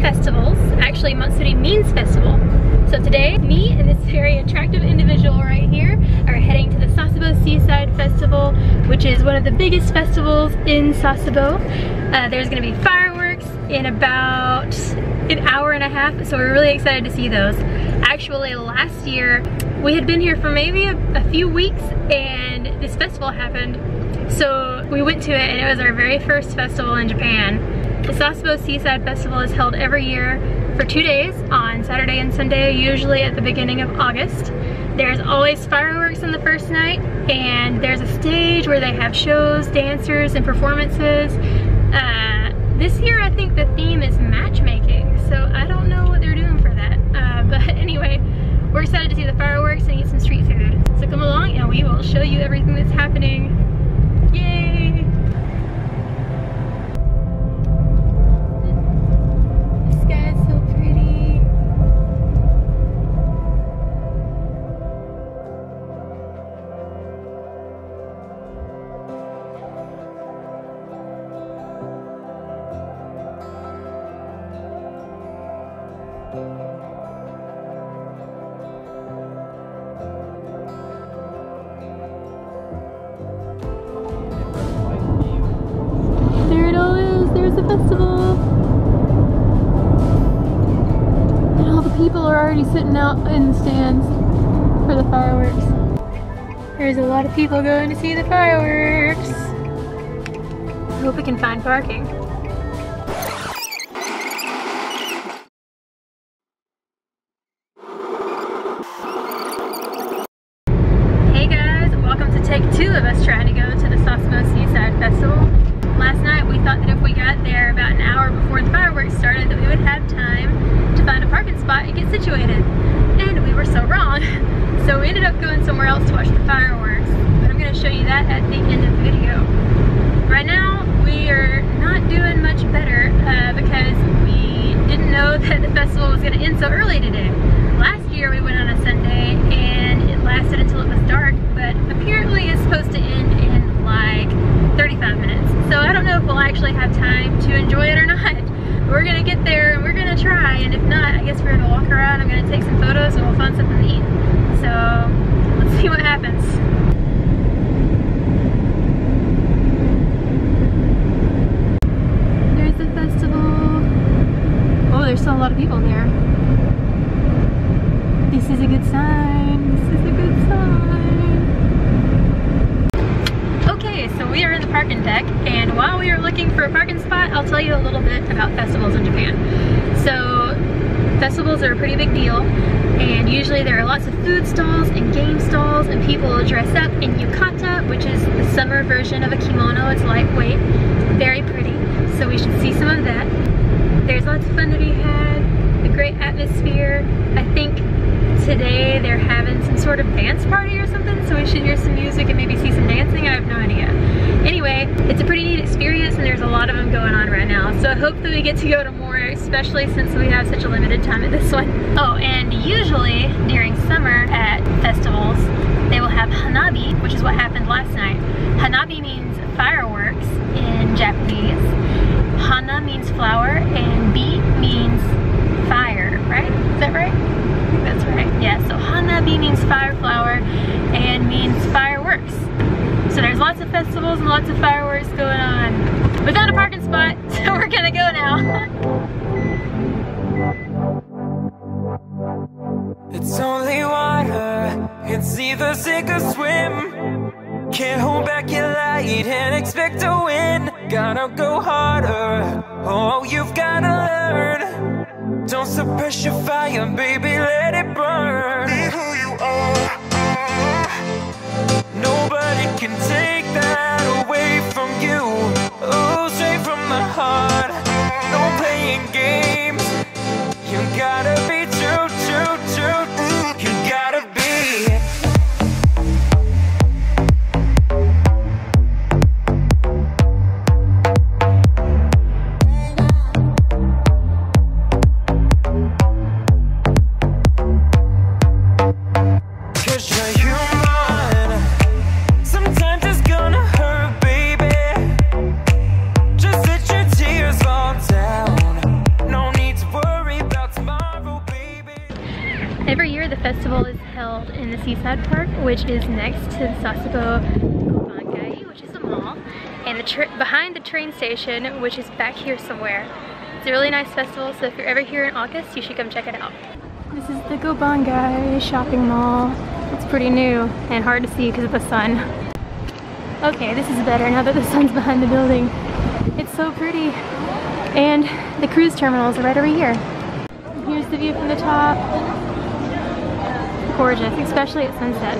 festivals. Actually, Mont City means festival. So today, me and this very attractive individual right here are heading to the Sasebo Seaside Festival, which is one of the biggest festivals in Sasebo. There's gonna be fireworks in about an hour and a half, so we're really excited to see those. Actually, last year, we had been here for maybe a few weeks and this festival happened. So we went to it and it was our very first festival in Japan. The Sasebo Seaside Festival is held every year for 2 days on Saturday and Sunday, usually at the beginning of August. There's always fireworks on the first night and there's a stage where they have shows, dancers, and performances. This year I think the theme is matchmaking, so I don't know what they're doing for that. But anyway, we're excited to see the fireworks and eat some street food. So come along and we will show you everything that's happening. Yay! The sky is so pretty. There it all is, there's the festival. And all the people are already sitting out in the stands for the fireworks. There's a lot of people going to see the fireworks. I hope we can find parking. Hey guys, welcome to take 2 of us trying to go to the Sasebo Seaside Festival. Last night we thought that if we got there about an hour before the fireworks started that we would have time to find a parking spot and get situated. And we were so wrong. So we ended up going somewhere else to watch the fireworks. But I'm going to show you that at the end of the video. Right now we are not doing much better because we didn't know that the festival was going to end so early today. Last year we went on a Sunday and it lasted until it was dark, but apparently it's supposed to end in like 35 minutes. So I don't know if we'll actually have time to enjoy it or not. We're gonna get there and we're gonna try, and if not, I guess we're gonna walk around. I'm gonna take some photos and we'll find something to eat. So let's see what happens. There's the festival. Oh, there's still a lot of people there. This is a good sign. This is a good sign. Okay, so we are in the parking deck, and while we are looking for a parking spot, I'll tell you a little bit about festivals in Japan. So, festivals are a pretty big deal, and usually there are lots of food stalls and game stalls, and people dress up in yukata, which is the summer version of a kimono. It's lightweight, very pretty, so we should see some of that. There's lots of fun to be had, a great atmosphere. I think today they're having some sort of dance party or something, so we should hear some music and maybe see some dancing. I have no idea. Anyway, it's a pretty neat experience and there's a lot of them going on right now, so I hope that we get to go to more, especially since we have such a limited time at this one. Oh, and usually during summer at festivals they will have hanabi, which is what happened last night. Hanabi means fireworks in Japanese. Hana means flower and bi means fire, right? Is that right? That's right. Yeah, so hanabi means fire flower and means fireworks. So there's lots of festivals and lots of fireworks going on. We found a parking spot, so we're gonna go now. It's only water, it's either sink or swim. Can't hold back your light and expect to win. Gotta go harder, oh you've gotta learn. Don't suppress your fire, baby, let it burn. Be who you are. Nobody can take that away from you. Oh, straight from the heart. No playing games. You gotta be true, true, true. You gotta be. Cause you're human. Sometimes it's gonna hurt. Seaside Park, which is next to the Sasebo Seaside, which is a mall, and behind the train station, which is back here somewhere. It's a really nice festival, so if you're ever here in August, you should come check it out. This is the Gobangai shopping mall. It's pretty new and hard to see because of the sun. Okay, this is better now that the sun's behind the building. It's so pretty. And the cruise terminals are right over here. Here's the view from the top. Gorgeous, especially at sunset.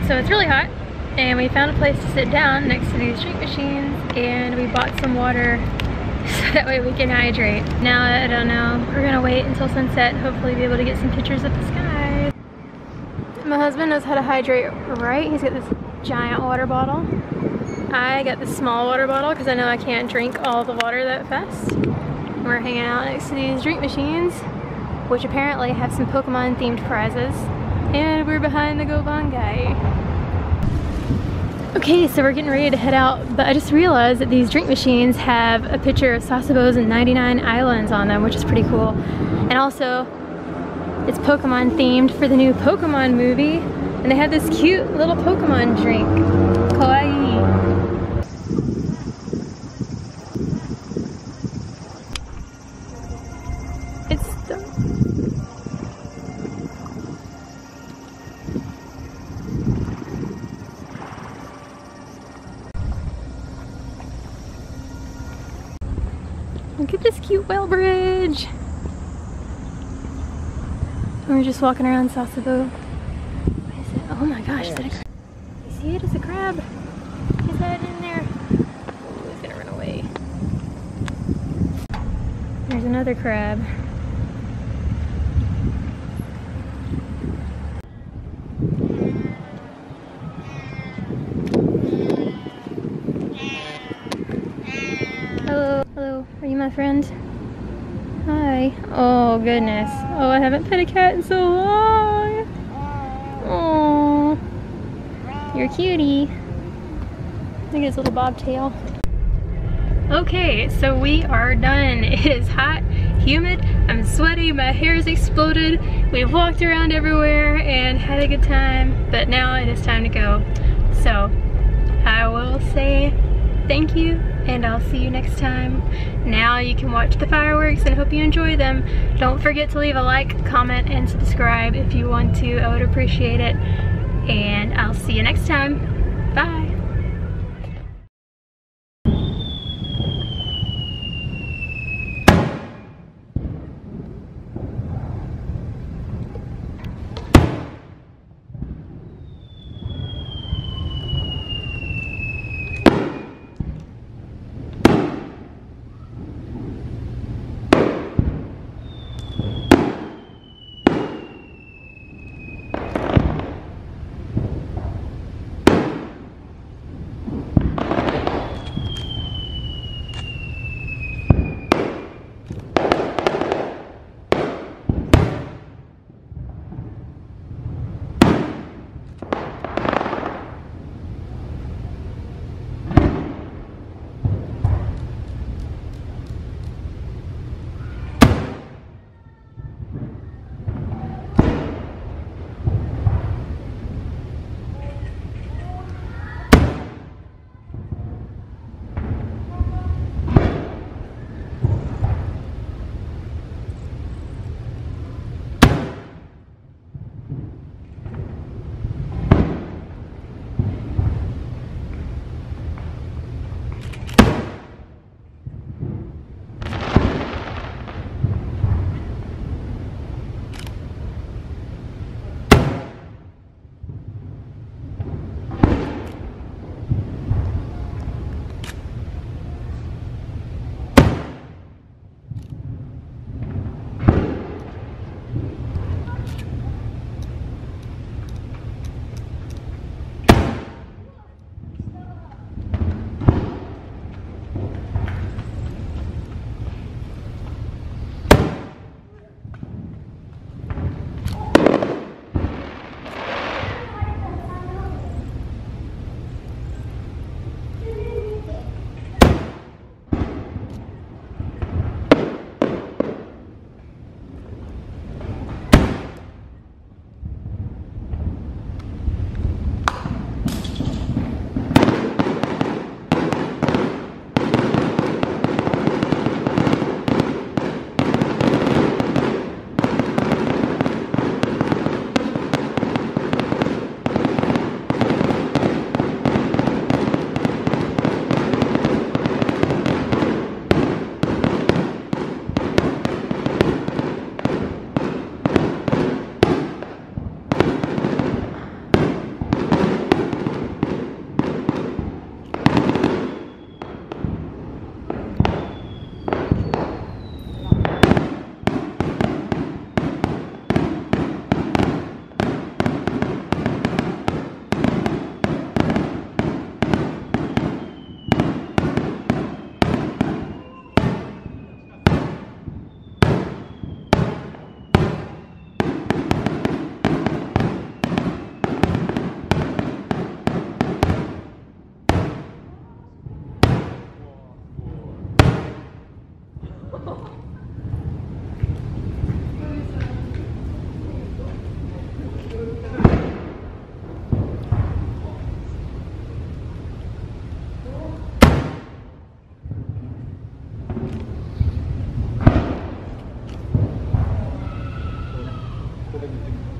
So it's really hot, and we found a place to sit down next to these drink machines, and we bought some water so that way we can hydrate. Now, I don't know, we're gonna wait until sunset, hopefully be able to get some pictures of the sky. My husband knows how to hydrate right. He's got this giant water bottle. I got this small water bottle because I know I can't drink all the water that fast. We're hanging out next to these drink machines, which apparently have some Pokemon themed prizes. And we're behind the Gobangai. Okay, so we're getting ready to head out, but I just realized that these drink machines have a picture of Sasebo's 99 islands on them, which is pretty cool. And also, it's Pokemon themed for the new Pokemon movie, and they have this cute little Pokemon drink. Kawaii. Look at this cute whale bridge. We're just walking around Sasebo. What is it? Oh my gosh, is that a crab? You see it? It's a crab. He's hiding in there. Oh, he's gonna run away. There's another crab. Hello, hello, are you my friend? Hi. Oh goodness. Oh, I haven't pet a cat in so long. Oh, you're a cutie. Look at his little bobtail. Okay, so we are done. It is hot, humid, I'm sweaty, my hair is exploded. We've walked around everywhere and had a good time, but now it is time to go. So I will say thank you, and I'll see you next time. Now you can watch the fireworks and hope you enjoy them. Don't forget to leave a like, comment, and subscribe if you want to. I would appreciate it. And I'll see you next time. Bye. put anything.